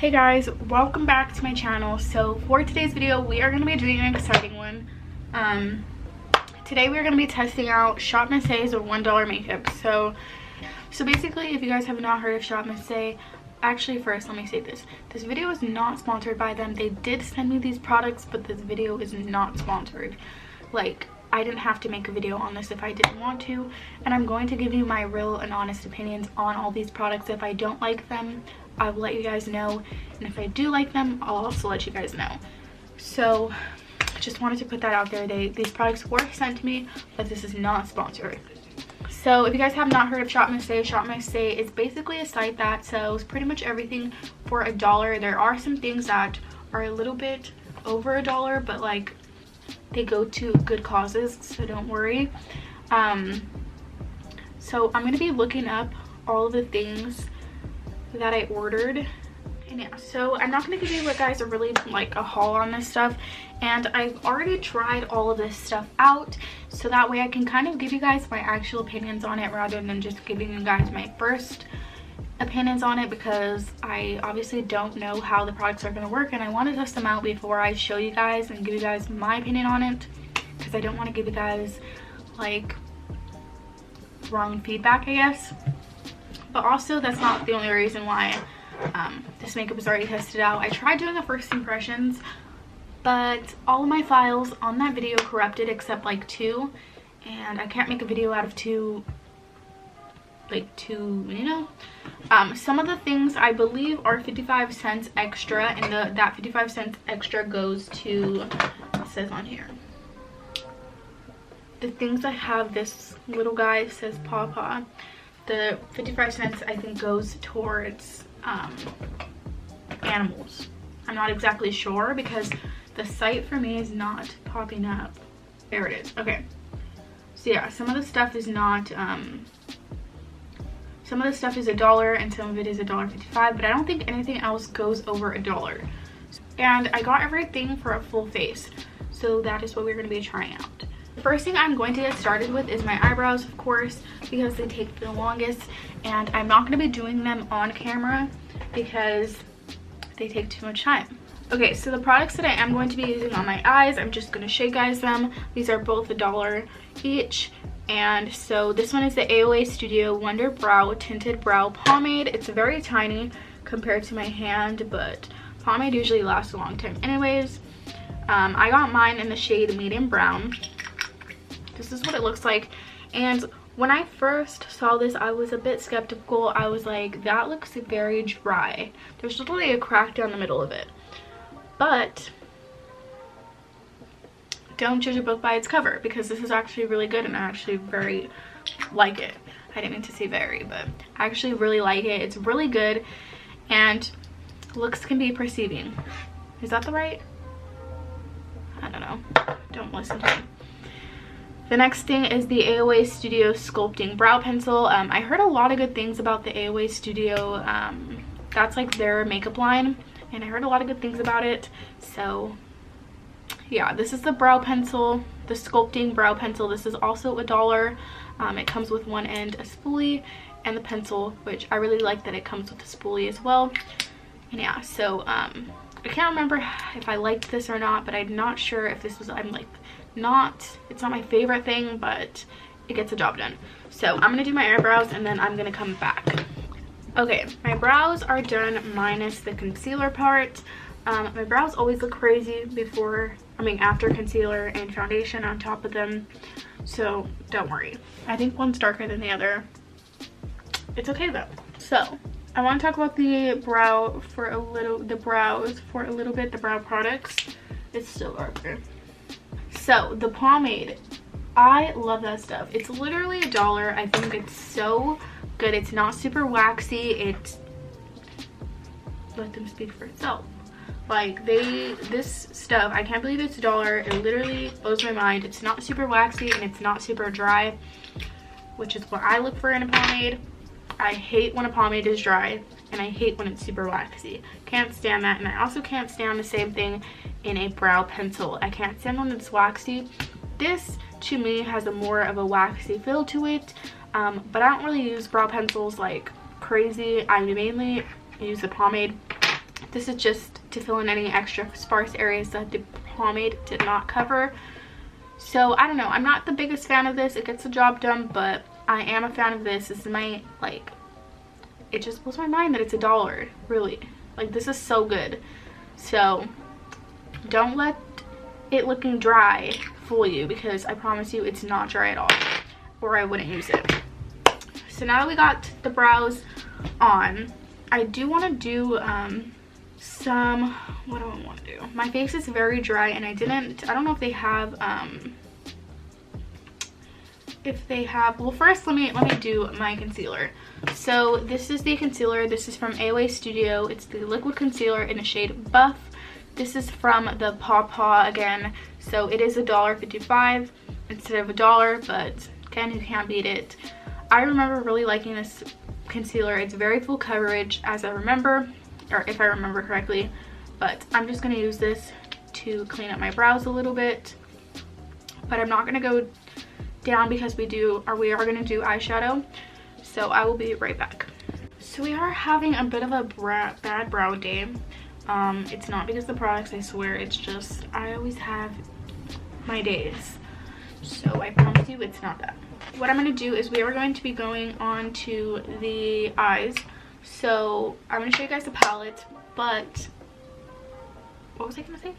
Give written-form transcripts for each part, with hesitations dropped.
Hey guys, welcome back to my channel. So for today's video we are going to be doing an exciting one. Today we are going to be testing out Shopmissa's $1 makeup. So basically, if you guys have not heard of Shopmissa, actually first let me say this video is not sponsored by them. They did send me these products, but this video is not sponsored. Like, I didn't have to make a video on this if I didn't want to, and I'm going to give you my real and honest opinions on all these products. If I don't like them, I will let you guys know, and if I do like them, I'll also let you guys know. So I just wanted to put that out there. These products were sent to me, but this is not sponsored. So if you guys have not heard of Shopmissa is basically a site that sells pretty much everything for $1. There are some things that are a little bit over $1, but like they go to good causes, so don't worry. So I'm gonna be looking up all of the things that I ordered, and yeah, so I'm not going to give you guys a really like a haul on this stuff, and I've already tried all of this stuff out, so that way I can kind of give you guys my actual opinions on it rather than just giving you guys my first opinions on it, because I obviously don't know how the products are going to work, and I want to test them out before I show you guys and give you guys my opinion on it, because I don't want to give you guys like wrong feedback, I guess. But also, that's not the only reason why this makeup is already tested out. I tried doing a first impressions, but all of my files on that video corrupted except like 2, and I can't make a video out of 2, you know. Some of the things I believe are 55 cents extra, and that 55 cents extra goes to, it says on here, the things that have this little guy, it says Pawpaw. The 55 cents I think goes towards animals. I'm not exactly sure because the site for me is not popping up. There it is. Okay, so yeah, some of the stuff is not some of the stuff is $1 and some of it is $1.55, but I don't think anything else goes over $1. And I got everything for a full face, so that is what we're going to be trying out. The first thing I'm going to get started with is my eyebrows, of course, because they take the longest, and I'm not going to be doing them on camera because they take too much time. Okay, so the products that I am going to be using on my eyes, I'm just going to show you guys them. These are both $1 each, and so this one is the AOA Studio Wonder Brow Tinted Brow Pomade. It's very tiny compared to my hand, but pomade usually lasts a long time anyways. I got mine in the shade medium brown. This is what it looks like, and when I first saw this I was a bit skeptical. I was like, that looks very dry. There's literally a crack down the middle of it, but don't judge a book by its cover, because this is actually really good and I actually very like it. I didn't mean to say very, but I actually really like it. It's really good, and looks can be perceiving. Is that the right? I don't know. Don't listen to me. The next thing is the AOA Studio Sculpting Brow Pencil. I heard a lot of good things about the AOA Studio. That's like their makeup line, and I heard a lot of good things about it. So yeah, this is the brow pencil, the Sculpting Brow Pencil. This is also $1. It comes with one end a spoolie and the pencil, which I really like that it comes with a spoolie as well. And yeah, so I can't remember if I liked this or not, but I'm not sure if this was, it's not my favorite thing, but it gets the job done. So I'm gonna do my eyebrows and then I'm gonna come back. Okay, my brows are done minus the concealer part. My brows always look crazy after concealer and foundation on top of them, so don't worry. I think one's darker than the other. It's okay though. So I want to talk about the brows for a little bit, the brow products. It's still darker. So the pomade, I love that stuff. It's literally $1. I think it's so good. It's not super waxy. Let them speak for itself. Like, this stuff, I can't believe it's $1. It literally blows my mind. It's not super waxy and it's not super dry, which is what I look for in a pomade. I hate when a pomade is dry, and I hate when it's super waxy. Can't stand that. And I also can't stand the same thing in a brow pencil. I can't stand when it's waxy. This to me has a more of a waxy feel to it, but I don't really use brow pencils like crazy. I mainly use the pomade This is just to fill in any extra sparse areas that the pomade did not cover. So I don't know, I'm not the biggest fan of this. It gets the job done, but I am a fan of this. This is my, like, it just blows my mind that it's $1, really. Like, this is so good. So don't let it looking dry fool you, because I promise you it's not dry at all, or I wouldn't use it. So now that we got the brows on, I do want to do some, what do I want to do? My face is very dry, and I don't know if they have well, first let me do my concealer. So this is the concealer. This is from AOA Studio. It's the liquid concealer in the shade Buff. This is from the Paw Paw again. So it is $1.55 instead of $1, but again, you can't beat it. I remember really liking this concealer. It's very full coverage, as I remember, or if I remember correctly. But I'm just gonna use this to clean up my brows a little bit. But I'm not gonna go down because we are gonna do eyeshadow. So I will be right back. So we are having a bit of a bad brow day. It's not because of the products, I swear. It's just I always have my days. So I promise you it's not that. What I'm going to do is we are going to be going on to the eyes. So I'm going to show you guys the palette, but what was I going to say?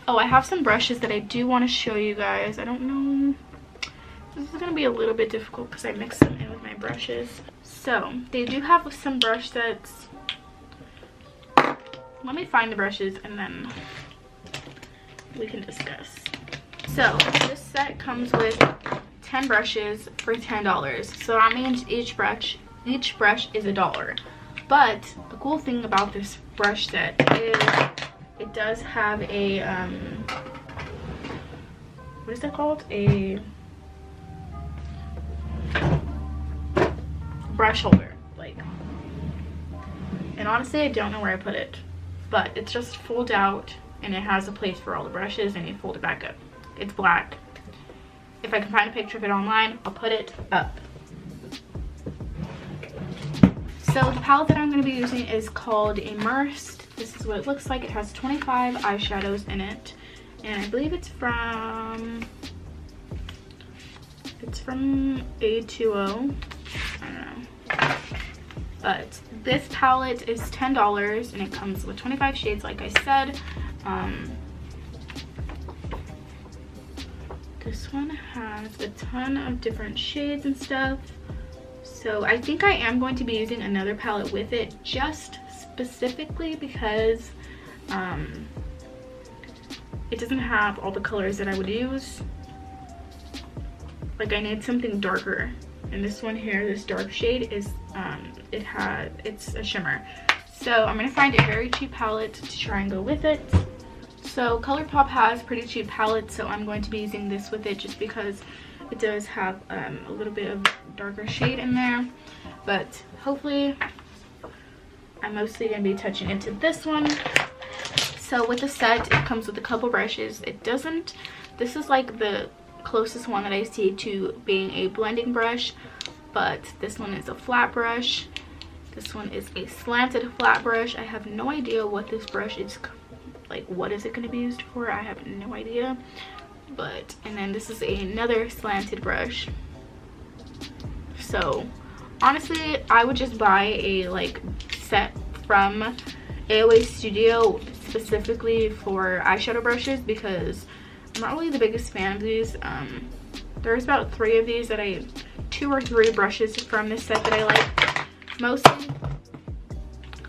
Oh, I have some brushes that I do want to show you guys. I don't know. This is going to be a little bit difficult because I mix them in with my brushes. So they do have some brush sets. Let me find the brushes and then we can discuss. So this set comes with 10 brushes for $10. So that means each brush is $1. But the cool thing about this brush set is it does have a what is that called? A brush holder, like. And honestly, I don't know where I put it, but it's just fold out and it has a place for all the brushes, and you fold it back up. It's black. If I can find a picture of it online, I'll put it up. So the palette that I'm going to be using is called Immersed. This is what it looks like. It has 25 eyeshadows in it, and I believe it's from A20. I don't know. But this palette is $10 and it comes with 25 shades, like I said. This one has a ton of different shades and stuff. So I think I am going to be using another palette with it, just specifically because it doesn't have all the colors that I would use. Like, I need something darker. And this one here, this dark shade, is it's a shimmer. So I'm gonna find a very cheap palette to try and go with it. So ColourPop has pretty cheap palettes, so I'm going to be using this with it just because it does have a little bit of darker shade in there. But hopefully I'm mostly gonna be touching into this one. So with the set, it comes with a couple brushes. This is like the closest one that I see to being a blending brush, but this one is a flat brush. This one is a slanted flat brush. I have no idea what this brush is, like, what is it going to be used for? I have no idea. But, and then this is another slanted brush. So honestly, I would just buy a like set from AOA Studio specifically for eyeshadow brushes, because I'm not really the biggest fan of these. There's about 3 of these that 2 or 3 brushes from this set that I like. Mostly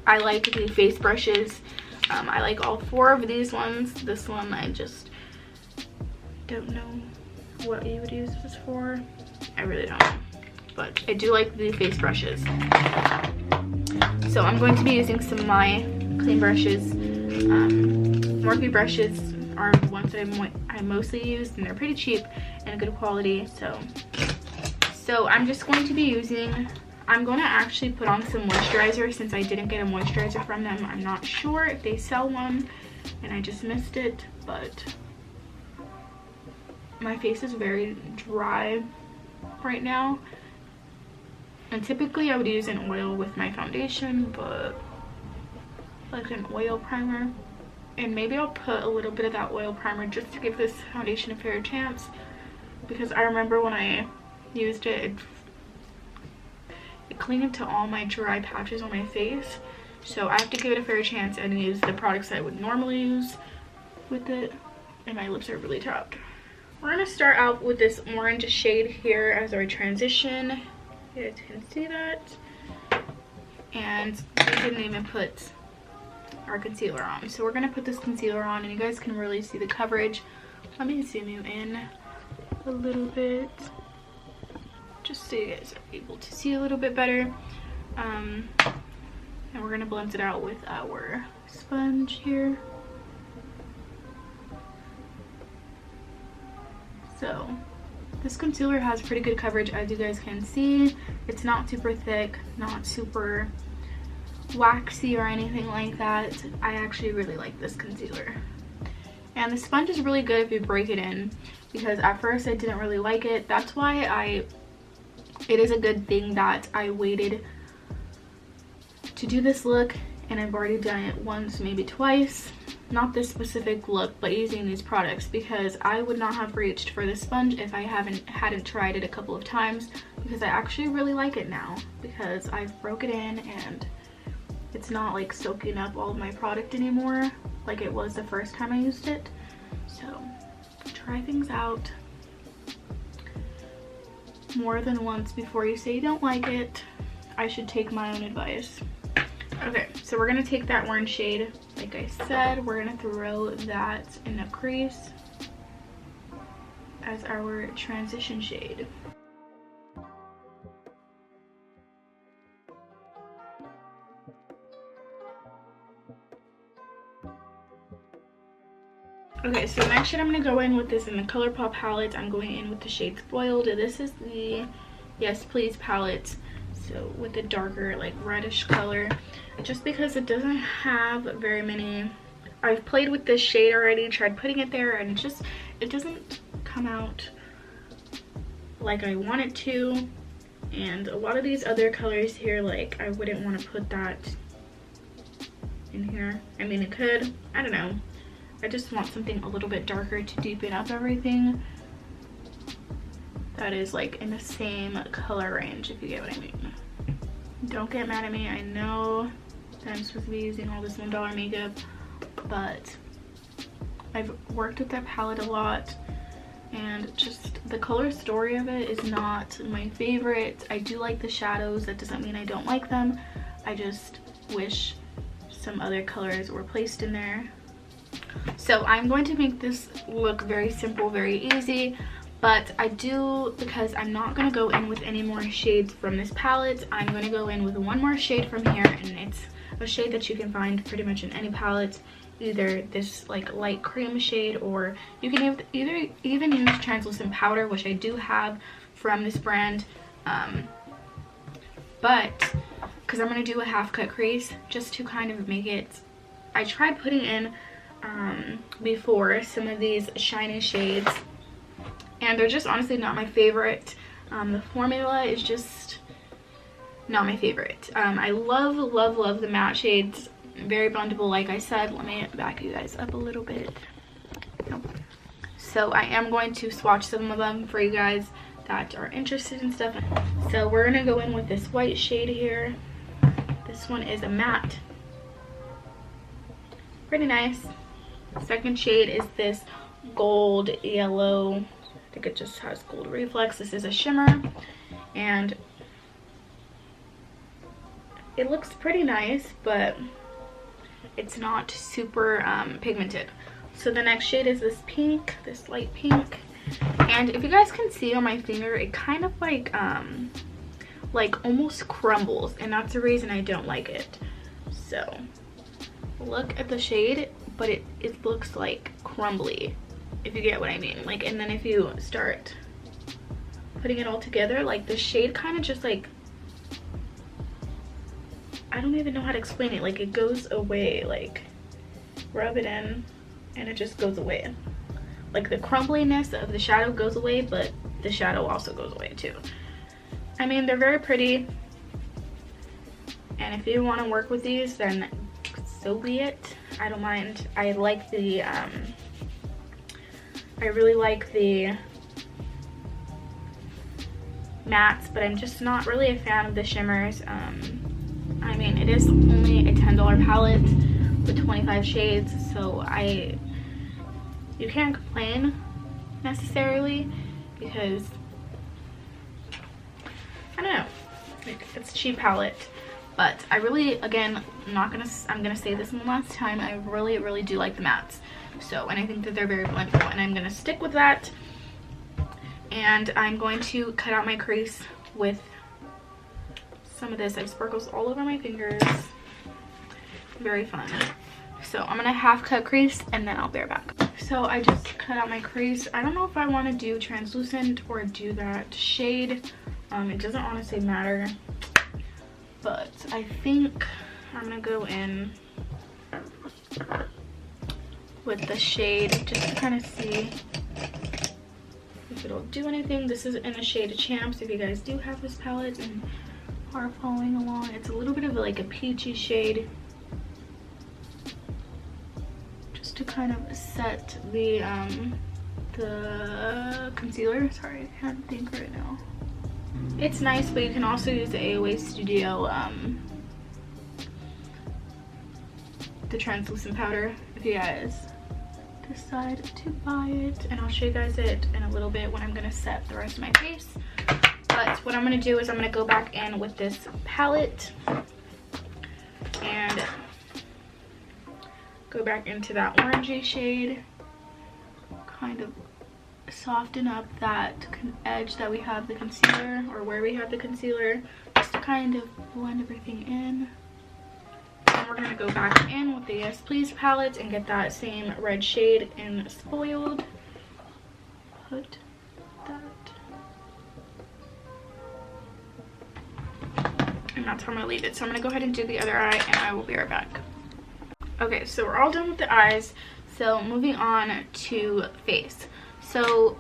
I like the face brushes. I like all 4 of these ones. This one I just don't know what you would use this for. I really don't know, but I do like the face brushes. So I'm going to be using some of my clean brushes. Morphe brushes are the ones that I mostly use, and they're pretty cheap and good quality. So I'm just going to be using, I'm going to actually put on some moisturizer since I didn't get a moisturizer from them. I'm not sure if they sell one and I just missed it, but my face is very dry right now, and typically I would use an oil with my foundation, but like an oil primer, and maybe I'll put a little bit of that oil primer just to give this foundation a fair chance, because I remember when I used it, it cleaned into all my dry patches on my face. So I have to give it a fair chance and use the products that I would normally use with it. And my lips are really chapped. We're gonna start out with this orange shade here as our transition. You guys can see that. And we didn't even put our concealer on. So we're gonna put this concealer on, and you guys can really see the coverage. Let me zoom you in a little bit, just so you guys are able to see a little bit better. And we're gonna blend it out with our sponge here. So this concealer has pretty good coverage, as you guys can see. It's not super thick, not super waxy or anything like that. I actually really like this concealer. And the sponge is really good if you break it in, because at first I didn't really like it. That's why it is a good thing that I waited to do this look, and I've already done it once, maybe twice. Not this specific look, but using these products, because I would not have reached for this sponge if I hadn't tried it a couple of times, because I actually really like it now, because I've broke it in and it's not like soaking up all of my product anymore like it was the first time I used it. So try things out more than once before you say you don't like it. I should take my own advice. Okay, so we're gonna take that orange shade, like I said, we're gonna throw that in the crease as our transition shade. Okay, so next shade I'm gonna go in with this in the ColourPop palette. I'm going in with the shade Spoiled. This is the Yes Please palette, so with the darker like reddish color, just because it doesn't have very many. I've played with this shade already, tried putting it there, and it doesn't come out like I want it to. And a lot of these other colors here, like I wouldn't want to put that in here. I mean, it could, I don't know. I just want something a little bit darker to deepen up everything that is like in the same color range, if you get what I mean. Don't get mad at me, I know that I'm supposed to be using all this $1 makeup, but I've worked with that palette a lot, and just the color story of it is not my favorite. I do like the shadows, that doesn't mean I don't like them. I just wish some other colors were placed in there. So I'm going to make this look very simple, very easy, but I do, because I'm not going to go in with any more shades from this palette, I'm going to go in with one more shade from here, and it's a shade that you can find pretty much in any palette, either this like light cream shade, or you can even use translucent powder, which I do have from this brand, but because I'm going to do a half cut crease just to kind of make it. I tried putting in before some of these shiny shades, and they're just honestly not my favorite. The formula is just not my favorite. I love the matte shades, very blendable, like I said. Let me back you guys up a little bit. Nope. So I am going to swatch some of them for you guys that are interested in stuff. So we're gonna go in with this white shade here. This one is a matte, pretty nice. Second shade is this gold yellow. I think it just has gold reflex. This is a shimmer, and it looks pretty nice, but it's not super pigmented. So the next shade is this pink, this light pink, and if you guys can see on my finger, it kind of like almost crumbles, and that's the reason I don't like it. So look at the shade, but it looks like crumbly, if you get what I mean. Like, and then if you start putting it all together, like the shade kind of just like, I don't even know how to explain it, like it goes away. Like, rub it in and it just goes away. Like the crumbliness of the shadow goes away, but the shadow also goes away too. I mean, they're very pretty, and if you want to work with these, then so be it. I don't mind. I like the I really like the mattes, but I'm just not really a fan of the shimmers. I mean, it is only a $10 palette with 25 shades, so you can't complain necessarily, because I don't know, like, it's a cheap palette. But I really, again, I'm gonna say this one last time, I really do like the mattes. So, and I think that they're very blendable, and I'm gonna stick with that. And I'm going to cut out my crease with some of this. I have sparkles all over my fingers. Very fun. So I'm gonna half cut crease and then I'll be right back. So I just cut out my crease. I don't know if I want to do translucent or do that shade. It doesn't honestly matter, but I think I'm gonna go in with the shade just to kind of see if it'll do anything. This is in the shade Champs. If you guys do have this palette and are following along, it's a little bit of like a peachy shade, just to kind of set the concealer. Sorry, I can't think right now. It's nice, but you can also use the AOA Studio the translucent powder if you guys decide to buy it, and I'll show you guys it in a little bit when I'm gonna set the rest of my face. But what I'm gonna do is I'm gonna go back in with this palette and go back into that orangey shade, kind of soften up that edge that we have the concealer, or where we have the concealer, just to kind of blend everything in. And we're gonna go back in with the Yes Please palette and get that same red shade in Spoiled. Put that, and that's how I'm gonna leave it. So I'm gonna go ahead and do the other eye, and I will be right back. Okay, so we're all done with the eyes. So moving on to face. So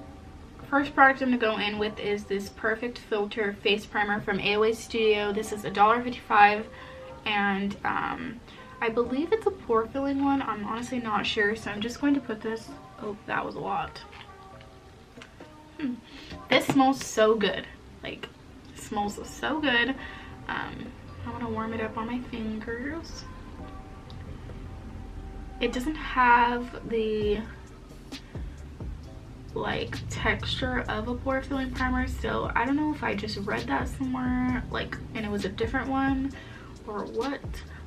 first product I'm gonna go in with is this Perfect Filter Face Primer from AOA Studio. This is $1.55, and I believe it's a pore filling one. I'm honestly not sure, so I'm just going to put this. Oh, that was a lot. This smells so good. Like, it smells so good. I'm gonna warm it up on my fingers. It doesn't have the like texture of a pore filling primer, so I don't know if I just read that somewhere, like, and it was a different one or what,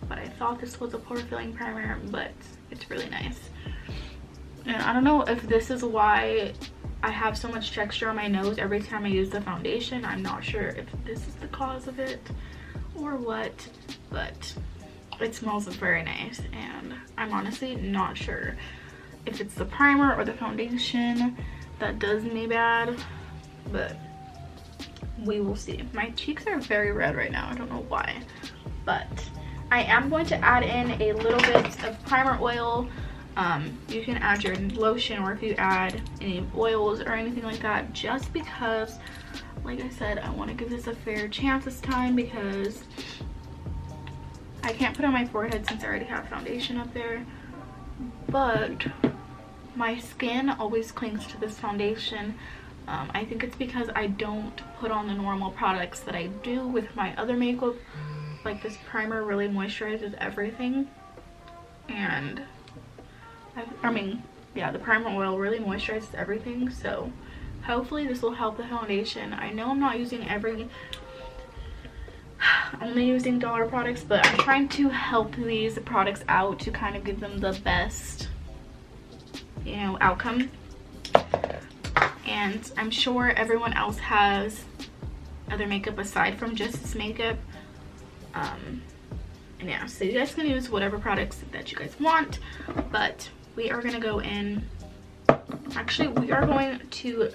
but I thought this was a pore filling primer. But it's really nice, and I don't know if this is why I have so much texture on my nose every time I use the foundation. I'm not sure if this is the cause of it or what, but it smells very nice, and I'm honestly not sure if it's the primer or the foundation that does me bad, but we will see. My cheeks are very red right now. I don't know why, but I am going to add in a little bit of primer oil. You can add your lotion, or if you add any oils or anything like that, just because, like I said, I want to give this a fair chance this time, because I can't put it on my forehead since I already have foundation up there, but my skin always clings to this foundation. I think it's because I don't put on the normal products that I do with my other makeup. Like, this primer really moisturizes everything, and I mean, yeah, the primer oil really moisturizes everything, so hopefully this will help the foundation. I know I'm not using only using dollar products, but I'm trying to help these products out to kind of give them the best, you know, outcome. And I'm sure everyone else has other makeup aside from just this makeup. And yeah, so you guys can use whatever products that you guys want, but we are gonna go in. Actually, we are going to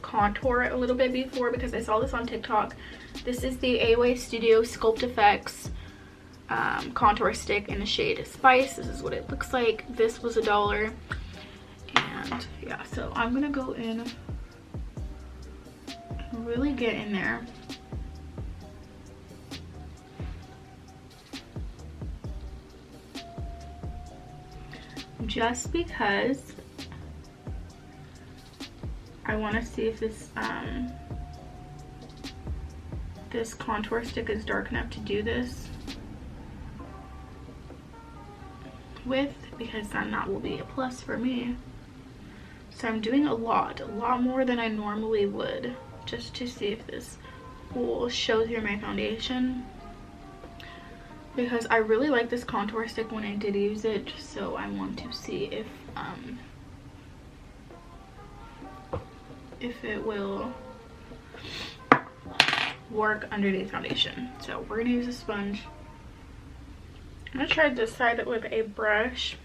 contour it a little bit before, because I saw this on TikTok. This is the AOA Studio Sculpt Effects contour stick in the shade Spice. This is what it looks like. This was $1, and yeah, so I'm gonna go in and really get in there. just because I want to see if this this contour stick is dark enough to do this with, because then that will be a plus for me. So I'm doing a lot more than I normally would, just to see if this will show through my foundation, because I really like this contour stick when I did use it. So I want to see if it will work underneath foundation. So we're gonna use a sponge. I'm gonna try this side with a brush.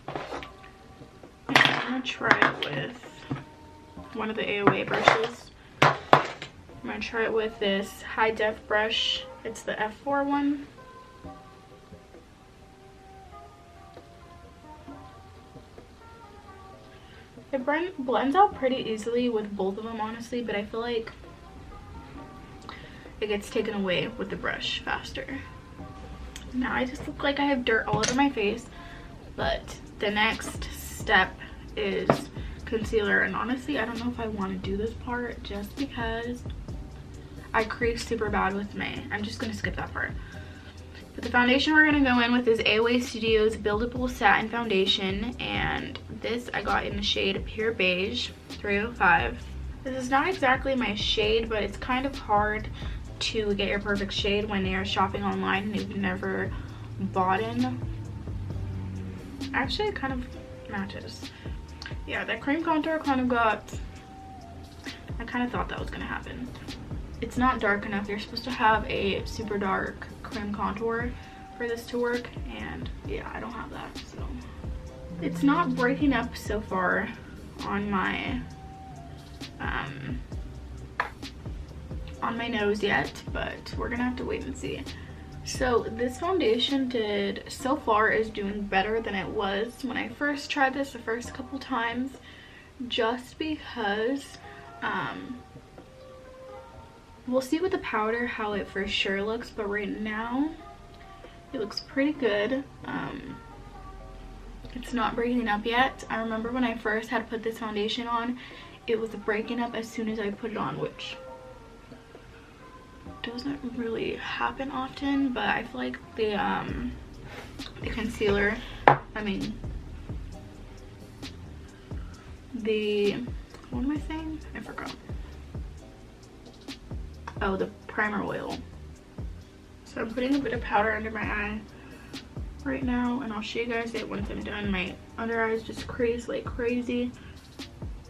I'm gonna try it with one of the AOA brushes. I'm gonna try it with this high def brush. It's the F4 one. It blends out pretty easily with both of them, honestly, but I feel like it gets taken away with the brush faster. Now I just look like I have dirt all over my face, but the next step is concealer, and honestly I don't know if I want to do this part just because I crease super bad with May. I'm just gonna skip that part. But the foundation we're gonna go in with is AOA Studios Buildable Satin Foundation, and this I got in the shade Pure Beige 305. This is not exactly my shade, but it's kind of hard to get your perfect shade when you're shopping online and you've never bought in. Actually, it kind of matches. Yeah, that cream contour kind of got, I kind of thought that was gonna happen. It's not dark enough. You're supposed to have a super dark cream contour for this to work, and yeah, I don't have that. So it's not breaking up so far on my nose yet, but we're gonna have to wait and see. So this foundation so far is doing better than it was when I first tried this the first couple times, just because we'll see with the powder how it for sure looks, but right now it looks pretty good. It's not breaking up yet. I remember when I first had put this foundation on, it was breaking up as soon as I put it on, which doesn't really happen often, but I feel like the concealer, what am I saying? I forgot. Oh, the primer oil. So I'm putting a bit of powder under my eye right now, and I'll show you guys it once I'm done. My under eyes just crease like crazy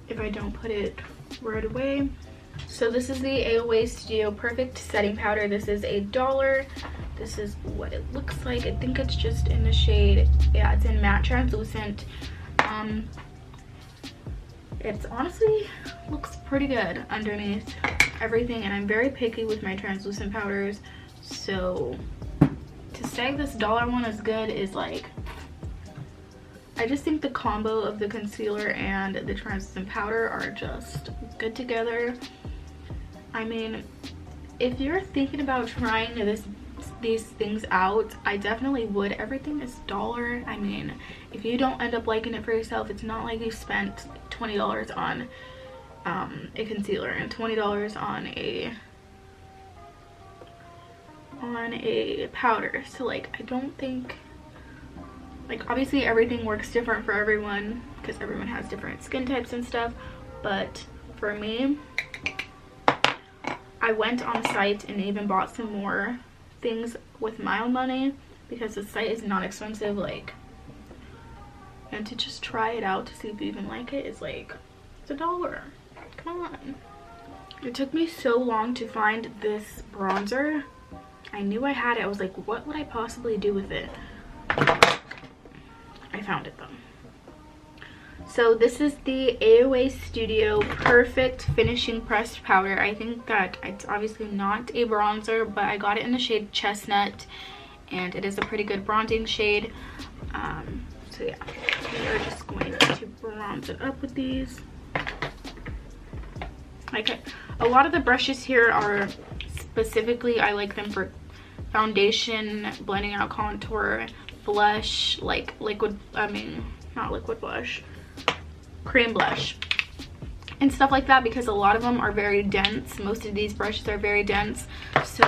if I don't put it right away. So this is the AOA Studio Perfect Setting Powder. This is $1. This is what it looks like. I think it's just in the shade, yeah, it's in matte translucent. It's honestly looks pretty good underneath everything, and I'm very picky with my translucent powders, so to say this $1 one is good is like, I just think the combo of the concealer and the translucent powder are just good together. I mean, if you're thinking about trying these things out, I definitely would. Everything is $1. I mean, if you don't end up liking it for yourself, it's not like you spent $20 on a concealer and $20 on a powder. So like, I don't think, like, obviously everything works different for everyone because everyone has different skin types and stuff, but for me, I went on the site and even bought some more things with my own money because the site is not expensive, like, and to just try it out to see if you even like it is like, it's $1. Come on. It took me so long to find this bronzer. I knew I had it. I was like, what would I possibly do with it? I found it though. So this is the AOA Studio Perfect Finishing Pressed Powder. I think that it's obviously not a bronzer, but I got it in the shade Chestnut, and it is a pretty good bronzing shade. So yeah, we are just going to bronze it up with these. Like, a lot of the brushes here are specifically, I like them for foundation, blending out contour, blush, like liquid, not liquid blush, cream blush and stuff like that, because a lot of them are very dense. Most of these brushes are very dense, so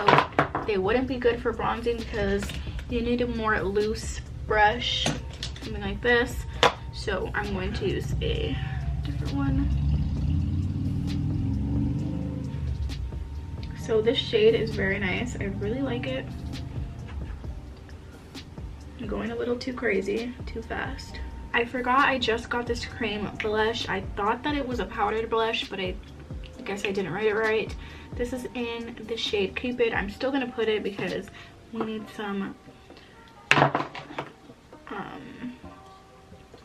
they wouldn't be good for bronzing because you need a more loose brush, something like this. So I'm going to use a different one. So this shade is very nice. I really like it. I'm going a little too crazy, too fast. I forgot I just got this cream blush. I thought that it was a powdered blush, but I guess I didn't write it right. This is in the shade Cupid. I'm still gonna put it because we need some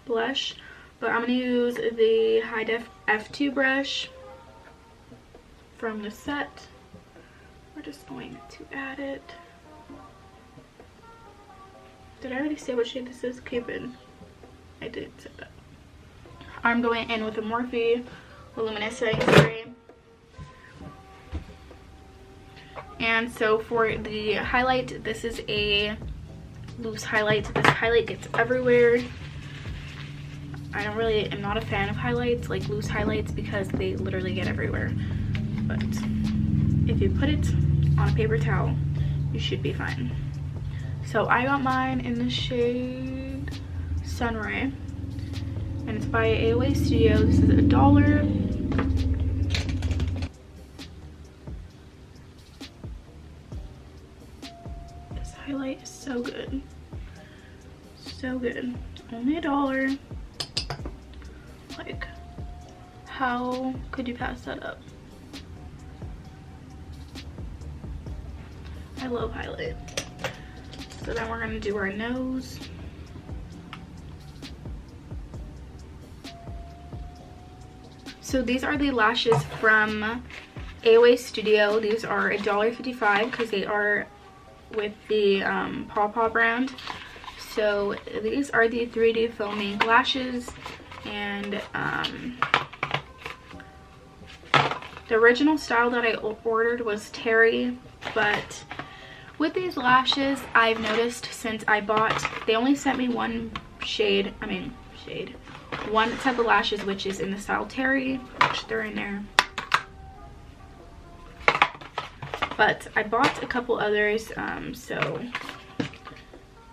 blush, but I'm gonna use the high def F2 brush from the set. We're just going to add it. Did I already say what shade this is? Cupid. I did say that. I'm going in with a Morphe Luminous Setting Spray. And so for the highlight, this is a loose highlight. This highlight gets everywhere. I am not a fan of highlights, like loose highlights, because they literally get everywhere. But if you put it on a paper towel, you should be fine. So I got mine in the shade Sunray, and it's by AOA Studio. This is $1. This highlight is so good. So good. Only $1. Like, how could you pass that up? I love highlight. So then we're gonna do our nose. So these are the lashes from AOA Studio. These are $1.55 because they are with the Paw Paw brand. So these are the 3D foaming lashes, and the original style that I ordered was Terry, but with these lashes, I've noticed since I bought, they only sent me one one type of lashes, which is in the style Terry, which they're in there. But I bought a couple others, so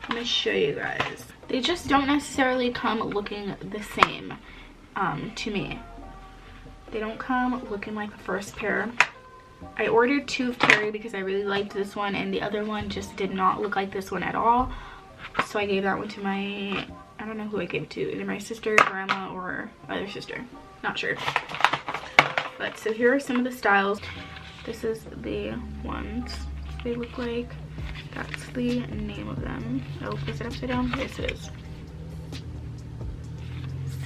let me show you guys. They just don't necessarily come looking the same to me. They don't come looking like the first pair. I ordered 2 of Terry because I really liked this one, and the other one just did not look like this one at all. So I gave that one to my, I don't know who I gave it to, either my sister, grandma, or other sister. Not sure. But so here are some of the styles. This is the ones they look like. That's the name of them. Oh, is it upside down? Yes, it is.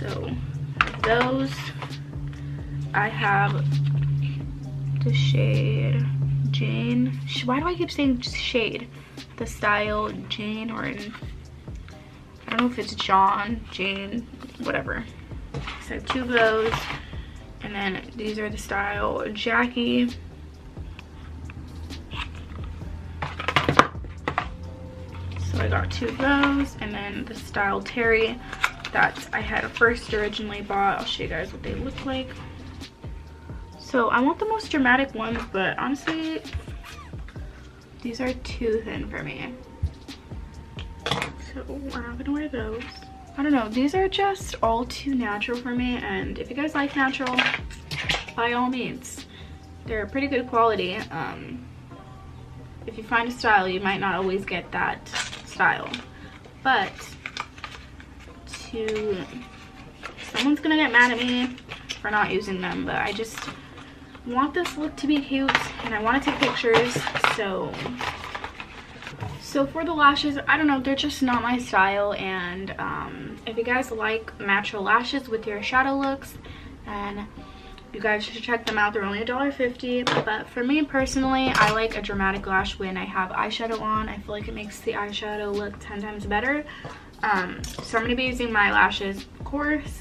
So those, I have the shade Jane. Why do I keep saying shade? The style Jane, or I don't know if it's John, Jane, whatever. So I have 2 of those, and then these are the style Jackie. So I got 2 of those, and then the style Terry that I had first originally bought. I'll show you guys what they look like. So I want the most dramatic ones, but honestly, these are too thin for me. So we're not gonna wear those. I don't know, these are just all too natural for me, and if you guys like natural, by all means. They're pretty good quality. If you find a style, you might not always get that style. But someone's gonna get mad at me for not using them, but I just want this look to be cute, and I want to take pictures. So for the lashes, I don't know, they're just not my style, and if you guys like natural lashes with your shadow looks, then you guys should check them out. They're only $1.50, but for me personally, I like a dramatic lash when I have eyeshadow on. I feel like it makes the eyeshadow look 10 times better. So I'm going to be using my lashes, of course.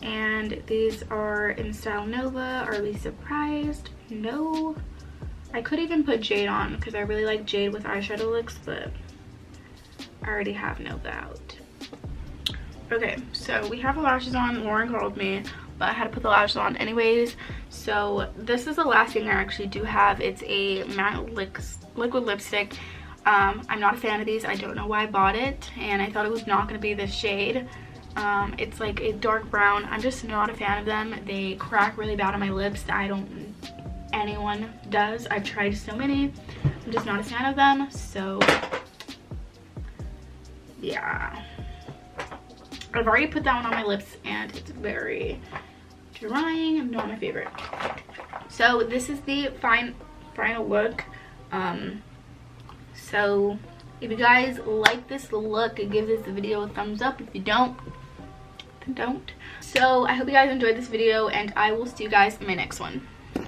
And these are in style Nova. Are we surprised? No. I could even put Jade on because I really like Jade with eyeshadow looks, but I already have no doubt. Okay, so we have the lashes on. Lauren called me, but I had to put the lashes on anyways. So this is the last thing I actually do have. It's a matte liquid lipstick. I'm not a fan of these. I don't know why I bought it, and I thought it was not going to be this shade. It's like a dark brown. I'm just not a fan of them. They crack really bad on my lips. I don't, anyone does. I've tried so many. I'm just not a fan of them. So yeah, I've already put that one on my lips and it's very drying. Not my favorite. So this is the final look. So if you guys like this look, give this video a thumbs up. If you don't, then don't. So I hope you guys enjoyed this video, and I will see you guys in my next one.